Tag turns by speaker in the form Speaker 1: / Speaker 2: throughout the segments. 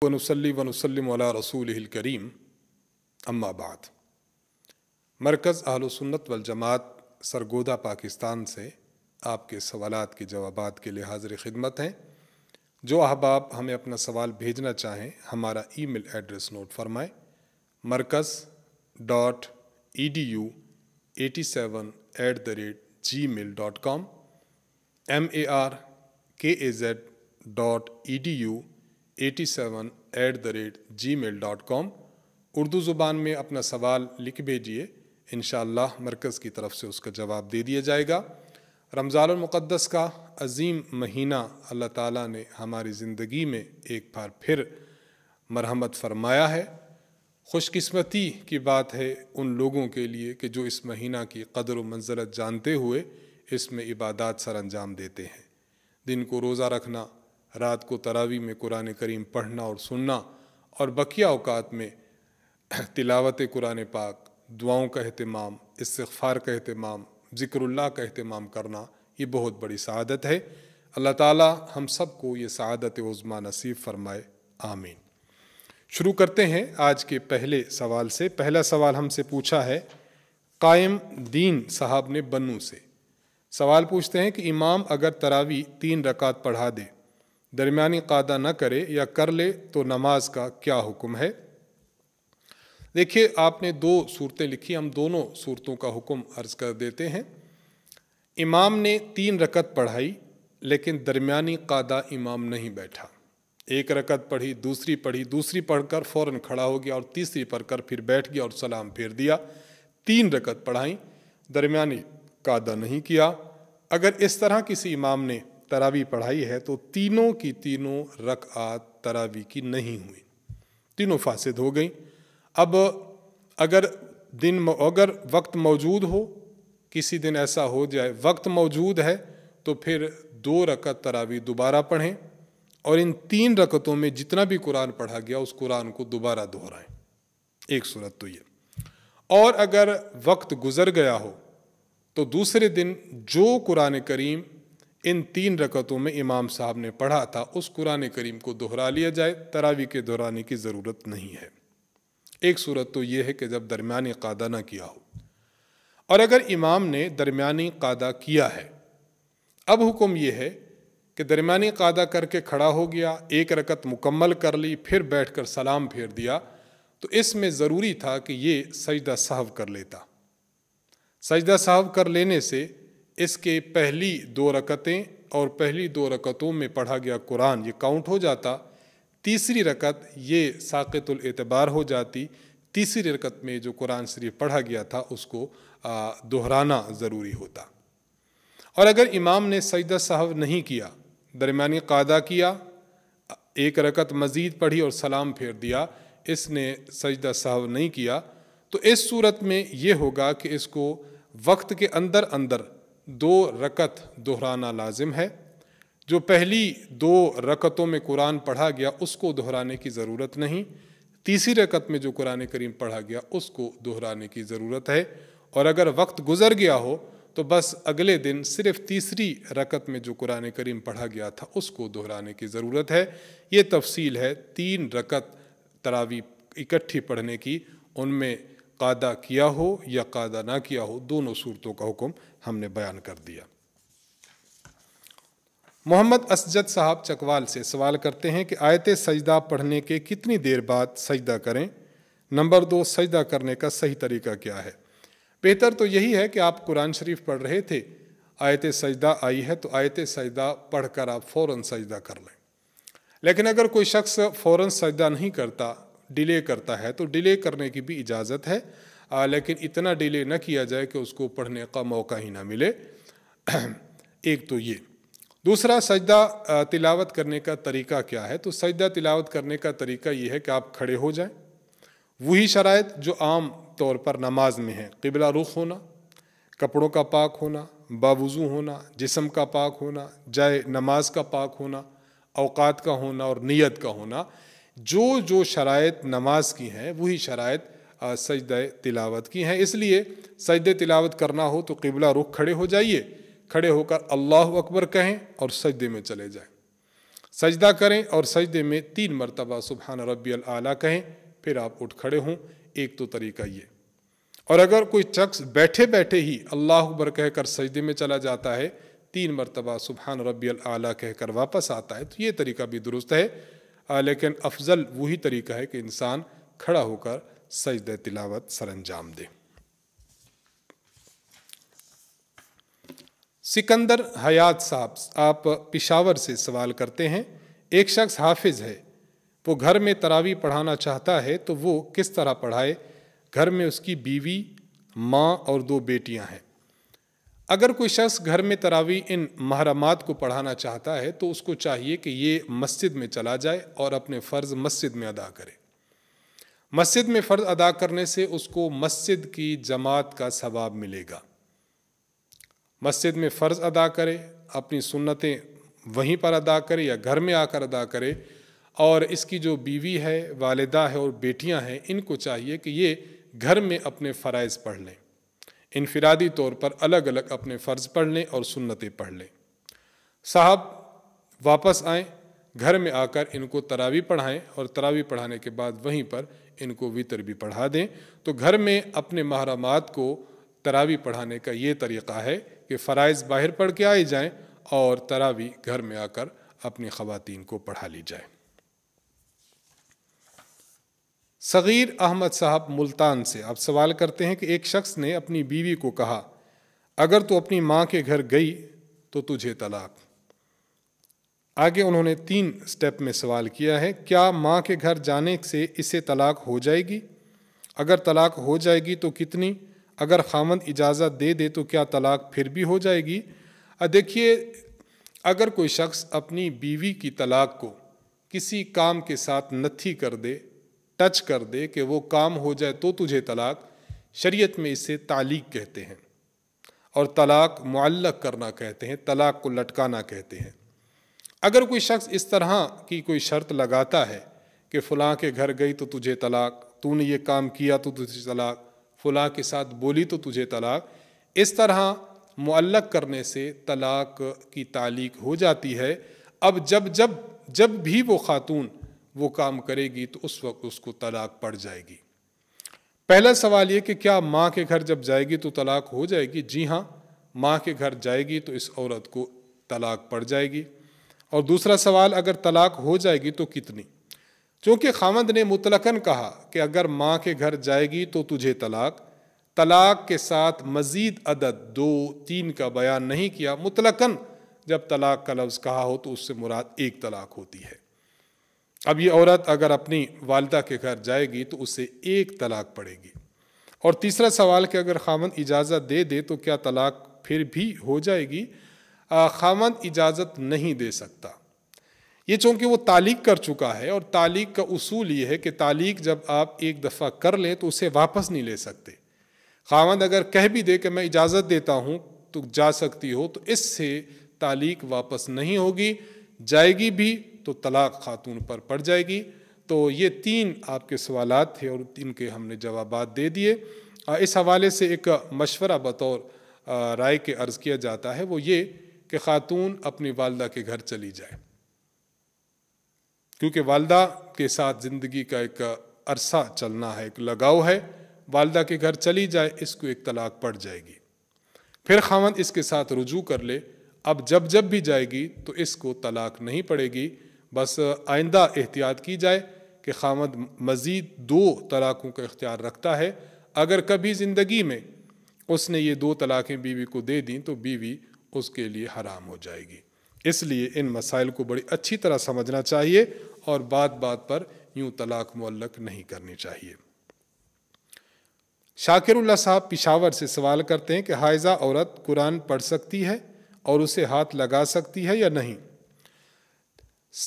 Speaker 1: वनुसल्ली वनुसल्लिम अला रसूलिहिल करीम अम्मा बाद। मरकज़ अहलुसुन्नत वल जमात सरगोदा पाकिस्तान से आपके सवालात के जवाबात के लिए हाज़िर खिदमत हैं। जो अहबाब हमें अपना सवाल भेजना चाहें हमारा ईमेल एड्रेस नोट फरमाएँ। markaz.edu87@gmail.com markaz.edu87@gmail.com उर्दू ज़ुबान में अपना सवाल लिख भेजिए। इंशाअल्लाह मरकज़ की तरफ से उसका जवाब दे दिया जाएगा। रमज़ानुल मुक़द्दस का अज़ीम महीना अल्लाह ताला ने हमारी ज़िंदगी में एक बार फिर मरहमत फरमाया है। खुशकिस्मती की बात है उन लोगों के लिए कि जो इस महीना की क़द्र व मंज़लत जानते हुए इसमें इबादत सर अंजाम देते हैं। दिन को रोज़ा रखना, रात को तरावी में कुरान करीम पढ़ना और सुनना और बकिया औकात में तिलावत कुरान पाक, दुआओं का अहतमाम, इस्तिग़फ़ार का अहतमाम, ज़िक्रुल्लाह का अहतमाम करना, ये बहुत बड़ी सआदत है। अल्लाह ताला हम सब को ये सआदत उज़्मा नसीब फ़रमाए, आमीन। शुरू करते हैं आज के पहले सवाल से। पहला सवाल हमसे पूछा है कायम दीन साहब ने बन्नू से। सवाल पूछते हैं कि इमाम अगर तरावी 3 रकात पढ़ा दे, दरमियानी क़ादा न करे या कर ले तो नमाज का क्या हुक्म है। देखिए, आपने 2 सूरतें लिखी, हम दोनों सूरतों का हुक्म अर्ज़ कर देते हैं। इमाम ने 3 रकत पढ़ाई लेकिन दरमियानी क़ादा इमाम नहीं बैठा। 1 रकत पढ़ी, दूसरी पढ़कर फ़ौरन खड़ा हो गया और तीसरी पढ़कर फिर बैठ गया और सलाम फेर दिया। 3 रकत पढ़ाई, दरमियानी क़ादा नहीं किया। अगर इस तरह किसी इमाम ने तरावी पढ़ाई है तो तीनों की तीनों रकआत तरावी की नहीं हुई, तीनों फासिद हो गई। अब अगर वक्त मौजूद हो, किसी दिन ऐसा हो जाए वक्त मौजूद है तो फिर 2 रकत तरावी दोबारा पढ़ें और इन 3 रकतों में जितना भी कुरान पढ़ा गया उस कुरान को दोबारा दोहराएं। एक सूरत तो ये। और अगर वक्त गुजर गया हो तो दूसरे दिन जो कुरान करीम इन 3 रकतों में इमाम साहब ने पढ़ा था उस कुरान करीम को दोहरा लिया जाए, तरावी के दोहराने की ज़रूरत नहीं है। एक सूरत तो ये है कि जब दरमियानी क़ादा ना किया हो। और अगर इमाम ने दरमियानी क़ादा किया है, अब हुक्म ये है कि दरमियानी क़ादा करके खड़ा हो गया, 1 रकत मुकम्मल कर ली, फिर बैठकर सलाम फेर दिया, तो इसमें ज़रूरी था कि ये सजदा सहव कर लेता। सजदा सहव कर लेने से इसके पहली 2 रकतें और पहली 2 रकतों में पढ़ा गया कुरान ये काउंट हो जाता। तीसरी रकत ये साक़ितुल एतबार हो जाती। तीसरी रकत में जो कुरान शरीफ पढ़ा गया था उसको दोहराना ज़रूरी होता। और अगर इमाम ने सजदा सहव नहीं किया, दरमियानी क़ादा किया, 1 रकत मज़ीद पढ़ी और सलाम फेर दिया, इसने सजदा सहव नहीं किया, तो इस सूरत में ये होगा कि इसको वक्त के अंदर अंदर 2 रकत दोहराना लाजिम है। जो पहली 2 रकतों में कुरान पढ़ा गया उसको दोहराने की ज़रूरत नहीं, तीसरी रकत में जो कुरान करीम पढ़ा गया उसको दोहराने की ज़रूरत है। और अगर वक्त गुज़र गया हो तो बस अगले दिन सिर्फ़ तीसरी रकत में जो कुरान करीम पढ़ा गया था उसको दोहराने की ज़रूरत है। ये तफसील है 3 रकत तरावी इकट्ठी पढ़ने की, उनमें क़ादा किया हो या क़ादा ना किया हो, दोनों सूरतों का हुक्म हमने बयान कर दिया। मोहम्मद असजद साहब चकवाल से सवाल करते हैं कि आयत सजदा पढ़ने के कितनी देर बाद सजदा करें। नंबर 2, सजदा करने का सही तरीका क्या है। बेहतर तो यही है कि आप कुरान शरीफ पढ़ रहे थे, आयत सजदा आई है तो आयत सजदा पढ़कर आप फ़ौरन सजदा कर लें। लेकिन अगर कोई शख्स फ़ौरन सजदा नहीं करता, डिले करता है, तो डिले करने की भी इजाज़त है, लेकिन इतना डिले न किया जाए कि उसको पढ़ने का मौका ही ना मिले। एक तो ये। दूसरा, सजदा तिलावत करने का तरीका क्या है। तो सजदा तिलावत करने का तरीका ये है कि आप खड़े हो जाएं। वही शराइत जो आम तौर पर नमाज में है, क़िबला रुख होना, कपड़ों का पाक होना, बावुज़ू होना, जिस्म का पाक होना, जाए नमाज का पाक होना, औकात का होना और नियत का होना, जो शराइत नमाज की हैं वही शराइत सजदा तिलावत की हैं। इसलिए सजदे तिलावत करना हो तो क़िबला रुख खड़े हो जाइए, खड़े होकर अल्लाहु अकबर कहें और सजदे में चले जाएं। सजदा करें और सजदे में 3 मरतबा सुबहान रब्बियल आला कहें, फिर आप उठ खड़े हों। एक तो तरीका ये। और अगर कोई शख्स बैठे बैठे ही अल्लाह अकबर कहकर सजदे में चला जाता है, 3 मरतबा सुबहान रब्बियल आला कहकर वापस आता है, तो ये तरीका भी दुरुस्त है। लेकिन अफजल वही तरीका है कि इंसान खड़ा होकर सजदे तिलावत सरंजाम दे। सिकंदर हयात साहब, आप पिशावर से सवाल करते हैं, एक शख्स हाफिज है, वो घर में तरावी पढ़ाना चाहता है तो वो किस तरह पढ़ाए? घर में उसकी बीवी, माँ और 2 बेटियां हैं। अगर कोई शख्स घर में तरावी इन महरमात को पढ़ाना चाहता है तो उसको चाहिए कि ये मस्जिद में चला जाए और अपने फ़र्ज़ मस्जिद में अदा करे। मस्जिद में फ़र्ज़ अदा करने से उसको मस्जिद की जमात का सवाब मिलेगा। मस्जिद में फ़र्ज़ अदा करे, अपनी सुन्नतें वहीं पर अदा करे या घर में आकर अदा करे। और इसकी जो बीवी है, वालिदा है और बेटियां हैं, इनको चाहिए कि ये घर में अपने फ़राइज़ पढ़ लें, इनफिरादी तौर पर अलग अलग अपने फ़र्ज़ पढ़ लें और सुन्नतें पढ़ लें। साहब वापस आएँ, घर में आकर इनको तरावी पढ़ाएं और तरावी पढ़ाने के बाद वहीं पर इनको वितर भी पढ़ा दें। तो घर में अपने महरमात को तरावी पढ़ाने का ये तरीक़ा है कि फ़राइज़ बाहर पढ़ के आए जाएं और तरावी घर में आकर अपनी ख़वातीन को पढ़ा ली जाए। सगीर अहमद साहब मुल्तान से आप सवाल करते हैं कि एक शख्स ने अपनी बीवी को कहा, अगर तू अपनी माँ के घर गई तो तुझे तलाक। आगे उन्होंने 3 स्टेप में सवाल किया है, क्या माँ के घर जाने से इसे तलाक हो जाएगी? अगर तलाक हो जाएगी तो कितनी? अगर खामद इजाज़त दे दे तो क्या तलाक फिर भी हो जाएगी? देखिए, अगर कोई शख्स अपनी बीवी की तलाक को किसी काम के साथ नथी कर दे, टच कर दे कि वो काम हो जाए तो तुझे तलाक, शरीयत में इसे तालीक कहते हैं और तलाक मुअल्लक करना कहते हैं, तलाक को लटकाना कहते हैं। अगर कोई शख्स इस तरह की कोई शर्त लगाता है कि फ़लाँ के घर गई तो तुझे तलाक, तूने ये काम किया तो तुझे तलाक, फ़लाँ के साथ बोली तो तुझे तलाक, इस तरह मुअल्लक करने से तलाक की तालीक हो जाती है। अब जब भी वो खातून वो काम करेगी तो उस वक्त उसको तलाक पड़ जाएगी। पहला सवाल ये कि क्या माँ के घर जब जाएगी तो तलाक हो जाएगी? जी हाँ, माँ के घर जाएगी तो इस औरत को तलाक पड़ जाएगी। और दूसरा सवाल, अगर तलाक हो जाएगी तो कितनी? चूँकि खामद ने मुतलकन कहा कि अगर माँ के घर जाएगी तो तुझे तलाक, तलाक के साथ मज़ीद अदद 2-3 का बयान नहीं किया। मुतलकन जब तलाक का लफ्ज़ कहा हो तो उससे मुराद 1 तलाक होती है। अब ये औरत अगर अपनी वालिदा के घर जाएगी तो उसे 1 तलाक पड़ेगी। और तीसरा सवाल कि अगर खामद इजाज़त दे दे तो क्या तलाक फिर भी हो जाएगी? खामद इजाज़त नहीं दे सकता। ये चूँकि वो तालीक कर चुका है और तालीक का उसूल ये है कि तालीक जब आप एक दफ़ा कर लें तो उसे वापस नहीं ले सकते। खामद अगर कह भी दे कि मैं इजाज़त देता हूँ तो जा सकती हो, तो इससे तालीक वापस नहीं होगी, जाएगी भी तो तलाक खातून पर पड़ जाएगी। तो ये 3 आपके सवालात थे और इनके हमने जवाबात दे दिए। इस हवाले से एक मशवरा बतौर राय के अर्ज़ किया जाता है, वो ये कि खातून अपनी वालिदा के घर चली जाए, क्योंकि वालिदा के साथ ज़िंदगी का एक अरसा चलना है, एक लगाव है। वालिदा के घर चली जाए, इसको 1 तलाक पड़ जाएगी। फिर खामद इसके साथ रुजू कर ले, अब जब भी जाएगी तो इसको तलाक नहीं पड़ेगी। बस आइंदा एहतियात की जाए कि खामद मज़ीद 2 तलाक़ों का इख्तियार रखता है। अगर कभी ज़िंदगी में उसने ये 2 तलाक़ें बीवी को दे दी तो बीवी उसके लिए हराम हो जाएगी। इसलिए इन मसाइल को बड़ी अच्छी तरह समझना चाहिए और बात बात पर यूँ तलाक मुअल्लक नहीं करनी चाहिए। शाकिरुल्लाह साहब पिशावर से सवाल करते हैं कि हाइज़ा औरत कुरान पढ़ सकती है और उसे हाथ लगा सकती है या नहीं?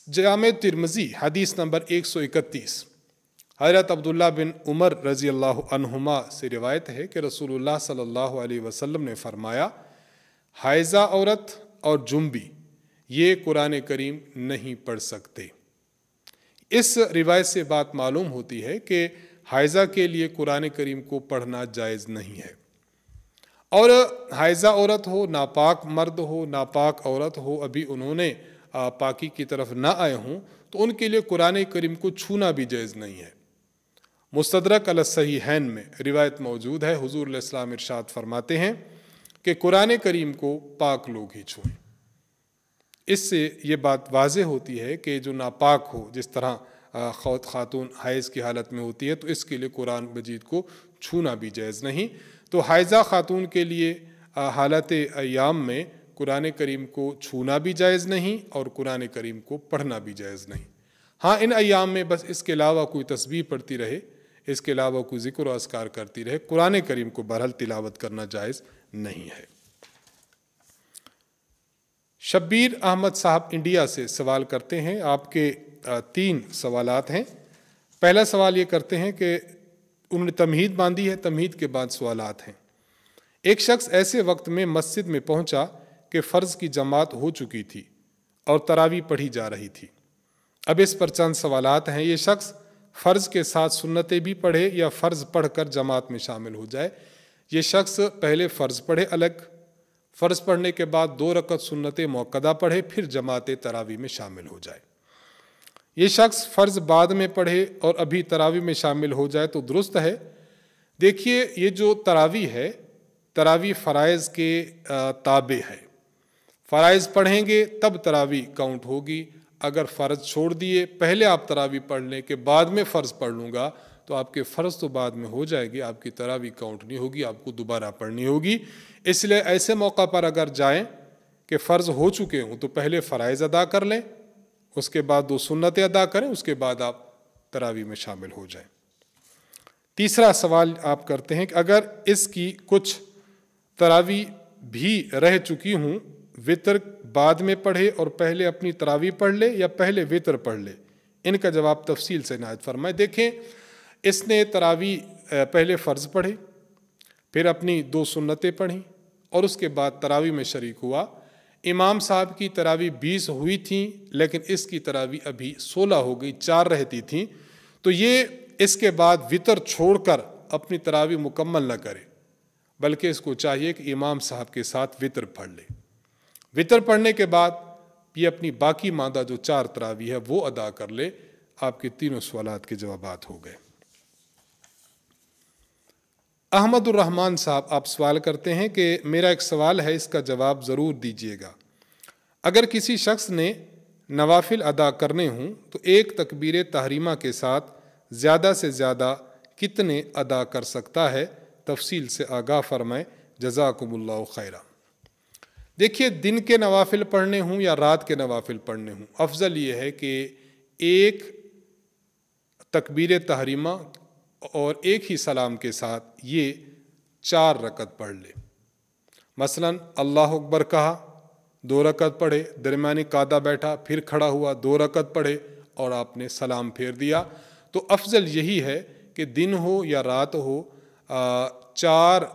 Speaker 1: जामे तिरमिज़ी हदीस नंबर 131 हज़रत अब्दुल्ला बिन उमर रज़ी अल्लाह अन्हुमा से रिवायत है कि रसूलुल्लाह सल्लल्लाहु अलैहि वसल्लम ने फरमाया, हाइज़ा औरत और जुम्बी ये कुरान करीम नहीं पढ़ सकते। इस रिवायत से बात मालूम होती है कि हाइज़ा के लिए कुरान करीम को पढ़ना जायज़ नहीं है। और हाइज़ा औरत हो, नापाक मर्द हो, नापाक औरत हो, अभी उन्होंने पाकी की तरफ ना आए हों तो उनके लिए कुरान करीम को छूना भी जायज़ नहीं है। मुस्तदरक अल सहीहैन में रिवायत मौजूद है, हुजूर अलैहि सलाम इरशाद फरमाते हैं कि कुरान करीम को पाक लोग ही छुएं। इससे ये बात वाज़ेह होती है कि जो नापाक हो, जिस तरह खातून हाइज़ की हालत में होती है, तो इसके लिए कुरान मजीद को छूना भी जायज़ नहीं। तो हाइज़ा खातून के लिए हालत अय्याम में कुरान करीम को छूना भी जायज़ नहीं और कुरान करीम को पढ़ना भी जायज़ नहीं। हाँ, इन अय्याम में बस इसके अलावा कोई तस्बीह पढ़ती रहे, इसके अलावा कोई ज़िक्र व अस्कार करती रहे, कुरान करीम को बहरहाल तिलावत करना जायज़ नहीं है। शब्बीर अहमद साहब इंडिया से सवाल करते हैं, आपके 3 सवालात हैं। पहला सवाल ये करते हैं कि उन्होंने तमहीद बांधी है, तमहीद के बाद सवालात हैं। एक शख्स ऐसे वक्त में मस्जिद में पहुंचा कि फ़र्ज़ की जमात हो चुकी थी और तरावी पढ़ी जा रही थी। अब इस पर चंद सवालात हैं। ये शख्स फ़र्ज़ के साथ सुन्नतें भी पढ़े या फ़र्ज़ पढ़कर जमात में शामिल हो जाए। ये शख्स पहले फ़र्ज़ पढ़े अलग, फ़र्ज़ पढ़ने के बाद 2 रकत सुन्नतें मुअक्कदा पढ़े, फिर जमात तरावी में शामिल हो जाए। ये शख्स फ़र्ज़ बाद में पढ़े और अभी तरावी में शामिल हो जाए तो दुरुस्त है। देखिए, ये जो तरावी है, तरावी फ़राइज़ के ताबे है। फ़राइज़ पढ़ेंगे तब तरावी काउंट होगी। अगर फ़र्ज़ छोड़ दिए, पहले आप तरावी पढ़ लें कि बाद में फ़र्ज़ पढ़ लूँगा, तो आपके फ़र्ज़ तो बाद में हो जाएगी, आपकी तरावी काउंट नहीं होगी, आपको दोबारा पढ़नी होगी। इसलिए ऐसे मौका पर अगर जाएं कि फ़र्ज़ हो चुके हों तो पहले फ़राइज़ अदा कर लें, उसके बाद 2 सुन्नतें अदा करें, उसके बाद आप तरावी में शामिल हो जाएं। तीसरा सवाल आप करते हैं कि अगर इसकी कुछ तरावी भी रह चुकी हूँ, वितर बाद में पढ़े और पहले अपनी तरावी पढ़ ले या पहले वितर पढ़ ले, इनका जवाब तफसील से इनायत फरमाएं। देखें, इसने तरावी पहले फ़र्ज़ पढ़े, फिर अपनी 2 सुन्नतें पढ़ी और उसके बाद तरावी में शरीक हुआ। इमाम साहब की तरावी 20 हुई थी, लेकिन इसकी तरावी अभी 16 हो गई, 4 रहती थी। तो ये इसके बाद वितर छोड़कर अपनी तरावी मुकम्मल न करे, बल्कि इसको चाहिए कि इमाम साहब के साथ वितर पढ़ ले। वितर पढ़ने के बाद ये अपनी बाकी मादा जो 4 तरावी है वो अदा कर ले। आपके तीनों सवालात के जवाबात हो गए। अहमदुर रहमान साहब आप सवाल करते हैं कि मेरा एक सवाल है, इसका जवाब ज़रूर दीजिएगा। अगर किसी शख्स ने नवाफिल अदा करने हों तो एक तकबीर तहरीमा के साथ ज़्यादा से ज़्यादा कितने अदा कर सकता है? तफसील से आगाह फरमाएं, जज़ाकुमुल्लाहु खैरा। देखिए, दिन के नवाफिल पढ़ने हों या रात के नवाफिल पढ़ने हों, अफजल ये है कि एक तकबीर तहरीमा और एक ही सलाम के साथ ये 4 रकत पढ़ ले। मसलन अल्लाह अकबर कहा, 2 रकत पढ़े, दरमियानी कादा बैठा, फिर खड़ा हुआ, 2 रकत पढ़े और आपने सलाम फेर दिया। तो अफजल यही है कि दिन हो या रात हो, 4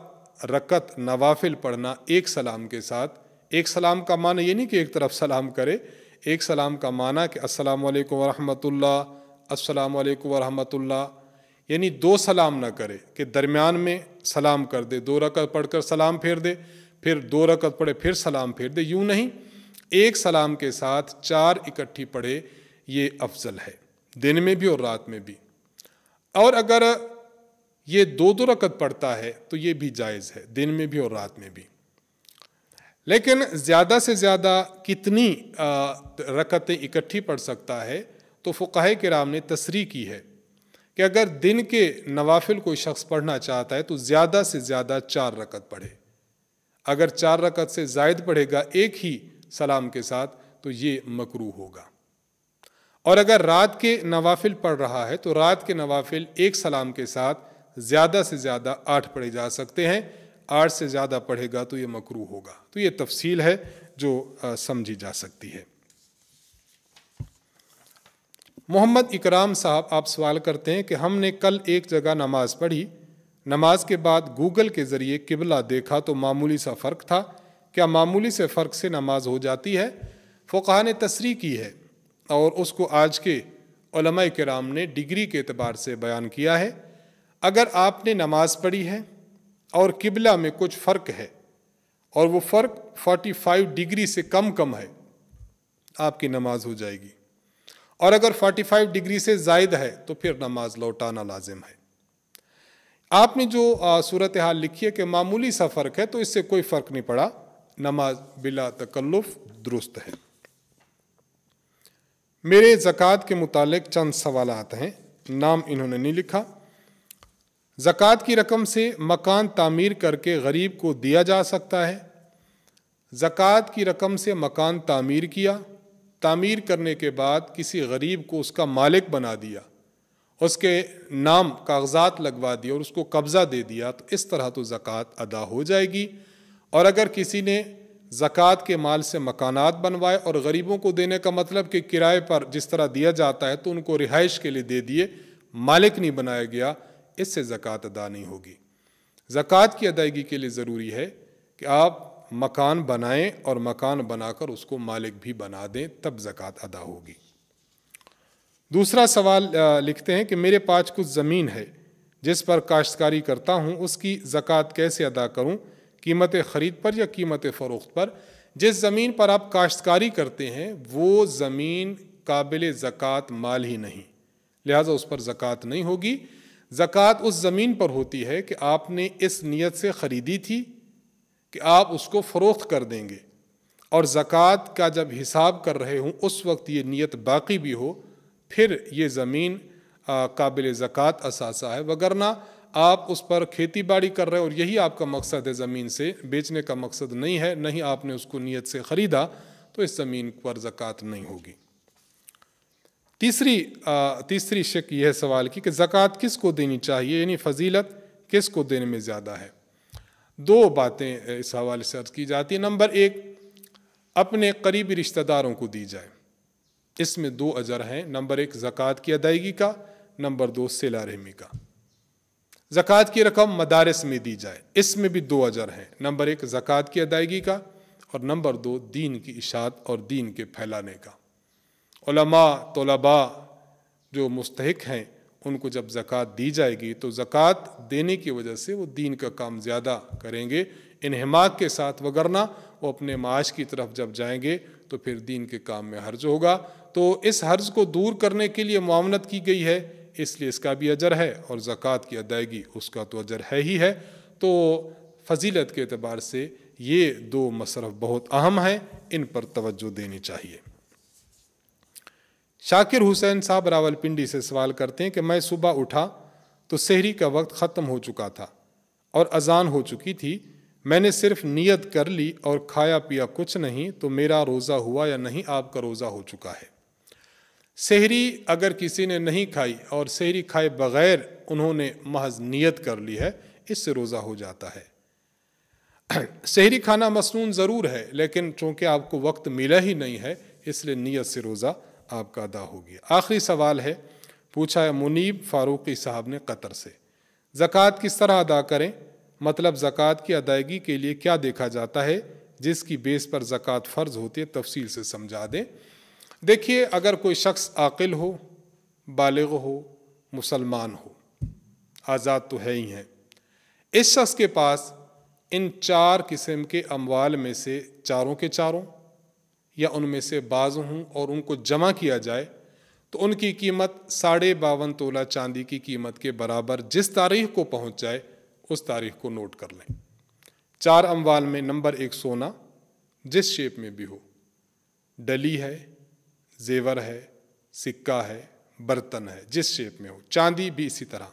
Speaker 1: रकत नवाफिल पढ़ना एक सलाम के साथ। एक सलाम का माना ये नहीं कि एक तरफ सलाम करे, एक सलाम का माना कि अस्सलामु अलैकुम वरहमतुल्लाह, अस्सलामु अलैकुम वरहमतुल्लाह, यानी 2 सलाम ना करे कि दरमियान में सलाम कर दे, 2 रकत पढ़कर सलाम फेर दे, फिर 2 रकत पढ़े फिर सलाम फेर दे, यूँ नहीं, एक सलाम के साथ 4 इकट्ठी पढ़े, ये अफजल है, दिन में भी और रात में भी। और अगर ये 2-2 रकत पढ़ता है तो ये भी जायज़ है, दिन में भी और रात में भी। लेकिन ज़्यादा से ज़्यादा कितनी रकतें इकट्ठी पढ़ सकता है, तो फ़ुक़हा किराम ने तसरीह की है कि अगर दिन के नवाफिल कोई शख्स पढ़ना चाहता है तो ज़्यादा से ज़्यादा 4 रकत पढ़े। अगर 4 रकत से ज़ायद पढ़ेगा एक ही सलाम के साथ तो ये मकरूह होगा। और अगर रात के नवाफिल पढ़ रहा है तो रात के नवाफिल एक सलाम के साथ ज़्यादा से ज़्यादा 8 पढ़े जा सकते हैं, 8 से ज़्यादा पढ़ेगा तो ये मकरूह होगा। तो ये तफसील है जो समझी जा सकती है। मोहम्मद इकराम साहब आप सवाल करते हैं कि हमने कल एक जगह नमाज पढ़ी, नमाज के बाद गूगल के ज़रिए किबला देखा तो मामूली सा फ़र्क था, क्या मामूली से फ़र्क से नमाज हो जाती है? फ़ुक़हा ने तसरीह की है और उसको आज के उलमा किराम ने डिग्री के एतबार से बयान किया है। अगर आपने नमाज पढ़ी है और किबला में कुछ फ़र्क है और वो फ़र्क 45 डिग्री से कम है, آپ کی نماز ہو جائے گی، اور اگر 45 ڈگری سے زائد ہے تو پھر نماز لوٹانا لازم ہے۔ آپ نے جو صورتحال لکھی ہے کہ معمولی سا فرق ہے، تو اس سے کوئی فرق نہیں پڑا، نماز بلا تکلف درست ہے۔ میرے زکوٰۃ کے متعلق چند سوالات ہیں، نام انہوں نے نہیں لکھا۔ زکوٰۃ کی رقم سے مکان تعمیر کر کے غریب کو دیا جا سکتا ہے؟ زکوٰۃ کی رقم سے مکان تعمیر کیا، تعمیر کرنے کے بعد کسی غریب کو اس کا مالک بنا دیا، اس کے نام کاغذات لگوا دیا اور اس کو قبضہ دے دیا، تو اس طرح تو زکوٰۃ ادا ہو جائے گی۔ اور اگر کسی نے زکوٰۃ کے مال سے مکانات بنوائے اور غریبوں کو دینے کا مطلب کہ کرائے پر جس طرح دیا جاتا ہے تو ان کو رہائش کے لیے دے دیے، مالک نہیں بنایا گیا، اس سے زکوٰۃ ادا نہیں ہوگی۔ زکوٰۃ کی ادائیگی کے لیے ضروری ہے کہ آپ مکان بنائیں اور مکان بنا کر اس کو مالک بھی بنا دیں، تب زکوٰۃ ادا ہوگی۔ دوسرا سوال لکھتے ہیں کہ میرے پاس کچھ زمین ہے جس پر کاشتکاری کرتا ہوں، اس کی زکوٰۃ کیسے ادا کروں؟ قیمت خرید پر یا قیمت فروخت پر؟ جس زمین پر آپ کاشتکاری کرتے ہیں وہ زمین قابل زکوٰۃ مال ہی نہیں، لہٰذا اس پر زکوٰۃ نہیں ہوگی۔ زکوٰۃ اس زمین پر ہوتی ہے کہ آپ نے اس نیت سے خریدی تھی کہ آپ اس کو فروخت کر دیں گے، اور زکوٰۃ کا جب حساب کر رہے ہوں اس وقت یہ نیت باقی بھی ہو، پھر یہ زمین قابل زکوٰۃ اثاثہ ہے، وگرنہ آپ اس پر کھیتی باڑی کر رہے اور یہی آپ کا مقصد ہے، زمین سے بیچنے کا مقصد نہیں ہے، نہیں آپ نے اس کو نیت سے خریدا، تو اس زمین پر زکوٰۃ نہیں ہوگی۔ تیسری شق یہ ہے سوال کی کہ زکوٰۃ کس کو دینی چاہیے، یعنی فضیلت کس کو دینے میں زیادہ ہے؟ دو باتیں اس حوالے سے عرض کی جاتی ہیں۔ نمبر ایک، اپنے قریبی رشتہ داروں کو دی جائے، اس میں 2 اجر ہیں، نمبر 1 زکوٰۃ کی ادائیگی کا، نمبر 2 صلہ رحمی کا۔ زکوٰۃ کی رقم مدارس میں دی جائے، اس میں بھی 2 اجر ہیں، نمبر 1 زکوٰۃ کی ادائیگی کا، اور نمبر 2 دین کی اشاعت اور دین کے پھیلانے کا۔ علماء طلباء جو مستحق ہیں ان کو جب زکوٰۃ دی جائے گی تو زکوٰۃ دینے کی وجہ سے وہ دین کا کام زیادہ کریں گے انہماک کے ساتھ، وگرنہ وہ اپنے معاش کی طرف جب جائیں گے تو پھر دین کے کام میں حرج ہوگا۔ تو اس حرج کو دور کرنے کے لیے معاونت کی گئی ہے، اس لیے اس کا بھی اجر ہے، اور زکوٰۃ کی ادائیگی اس کا تو اجر ہے ہی ہے۔ تو فضیلت کے اعتبار سے یہ 2 مصرف بہت اہم ہیں، ان پر توجہ دینی چاہیے۔ شاکر حسین صاحب راولپنڈی سے سوال کرتے ہیں کہ میں صبح اٹھا تو سحری کا وقت ختم ہو چکا تھا اور اذان ہو چکی تھی، میں نے صرف نیت کر لی اور کھایا پیا کچھ نہیں، تو میرا روزہ ہوا یا نہیں؟ آپ کا روزہ ہو چکا ہے۔ سحری اگر کسی نے نہیں کھائی اور سحری کھائے بغیر انہوں نے محض نیت کر لی ہے، اس سے روزہ ہو جاتا ہے۔ سحری کھانا مسنون ضرور ہے، لیکن چونکہ آپ کو وقت ملا ہی نہیں ہے، اس لیے نیت سے روزہ آپ کا ادا ہو گیا۔ آخری سوال ہے، پوچھا ہے منیب فاروقی صاحب نے قطر سے، زکوٰۃ کس طرح ادا کریں؟ مطلب زکوٰۃ کی ادائیگی کے لیے کیا دیکھا جاتا ہے جس کی بیس پر زکوٰۃ فرض ہوتی ہے؟ تفصیل سے سمجھا دیں۔ دیکھیے، اگر کوئی شخص عاقل ہو، بالغ ہو، مسلمان ہو، آزاد تو ہے ہی ہیں، اس شخص کے پاس ان 4 قسم کے اموال میں سے چاروں کے چاروں یا ان میں سے بعض ہوں اور ان کو جمع کیا جائے تو ان کی قیمت 52.5 تولہ چاندی کی قیمت کے برابر جس تاریخ کو پہنچ جائے اس تاریخ کو نوٹ کر لیں۔ 4 اموال میں نمبر 1 سونا، جس شیپ میں بھی ہو، ڈلی ہے، زیور ہے، سکہ ہے، برتن ہے، جس شیپ میں ہو۔ چاندی بھی اسی طرح،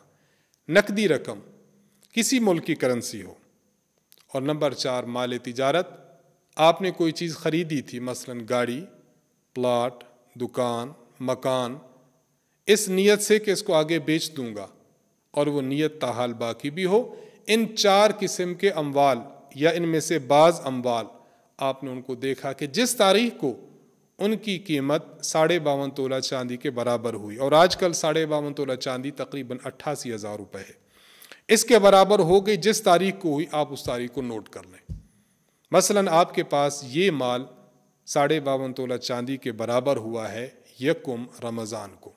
Speaker 1: نقدی رقم کسی ملک کی کرنسی ہو، اور نمبر 4 مال تجارت، آپ نے کوئی چیز خریدی تھی، مثلا گاڑی، پلاٹ، دکان، مکان، اس نیت سے کہ اس کو آگے بیچ دوں گا اور وہ نیت تاحال باقی بھی ہو، ان 4 قسم کے اموال یا ان میں سے بعض اموال آپ نے ان کو دیکھا کہ جس تاریخ کو ان کی قیمت 52.5 تولہ چاندی کے برابر ہوئی، اور آج کل 52.5 تولہ چاندی تقریباً 88,000 روپے ہے، اس کے برابر ہو گئی جس تاریخ کو ہوئی، آپ اس تاریخ کو نوٹ کر لیں۔ مثلا آپ کے پاس یہ مال 52.5 تولہ چاندی کے برابر ہوا ہے 1 رمضان کو،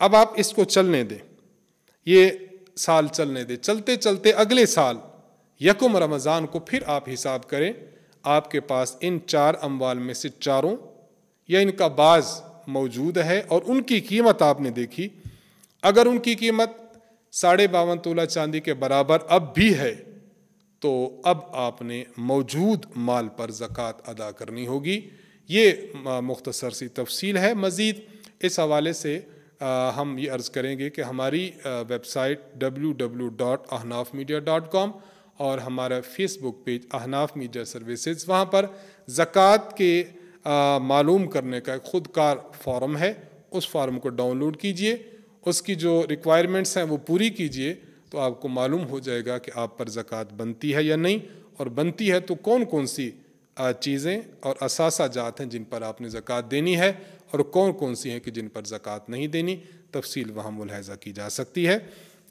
Speaker 1: اب آپ اس کو چلنے دیں، یہ سال چلنے دیں، چلتے چلتے اگلے سال 1 رمضان کو پھر آپ حساب کریں، آپ کے پاس ان 4 اموال میں سے چاروں یا ان کا بعض موجود ہے اور ان کی قیمت آپ نے دیکھی، اگر ان کی قیمت 52.5 تولہ چاندی کے برابر اب بھی ہے تو اب آپ نے موجود مال پر زکوٰۃ ادا کرنی ہوگی۔ یہ مختصر سی تفصیل ہے۔ مزید اس حوالے سے ہم یہ عرض کریں گے کہ ہماری ویب سائٹ www.ahnafmedia.com اور ہمارا فیس بک پیج احناف میڈیا سروسز، وہاں پر زکوٰۃ کے معلوم کرنے کا ایک خود کار فارم ہے، اس فارم کو ڈاؤن لوڈ کیجئے، اس کی جو ریکوائرمنٹس ہیں وہ پوری کیجئے تو آپ کو معلوم ہو جائے گا کہ آپ پر زکوٰۃ بنتی ہے یا نہیں، اور بنتی ہے تو کون کون سی چیزیں اور اثاثہ جات ہیں جن پر آپ نے زکوٰۃ دینی ہے، اور کون کون سی ہیں کہ جن پر زکوٰۃ نہیں دینی۔ تفصیل وہاں ملاحظہ کی جا سکتی ہے۔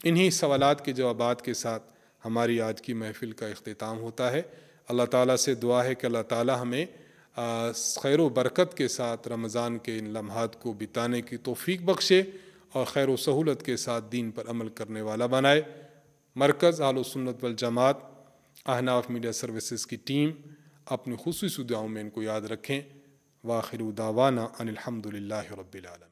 Speaker 1: انہی سوالات کے جوابات کے ساتھ ہماری آج کی محفل کا اختتام ہوتا ہے۔ اللہ تعالیٰ سے دعا ہے کہ اللہ تعالیٰ ہمیں خیر و برکت کے ساتھ رمضان کے ان لمحات کو بتانے کی توفیق بخشے اور خیر و سہولت کے ساتھ دین پر عمل کرنے والا بنائے۔ مرکز اہل سنت والجماعت احناف میڈیا سروسز کی ٹیم اپنی خصوصی دعاؤں میں ان کو یاد رکھیں۔ وآخر دعوانا ان الحمد للہ رب العالمین۔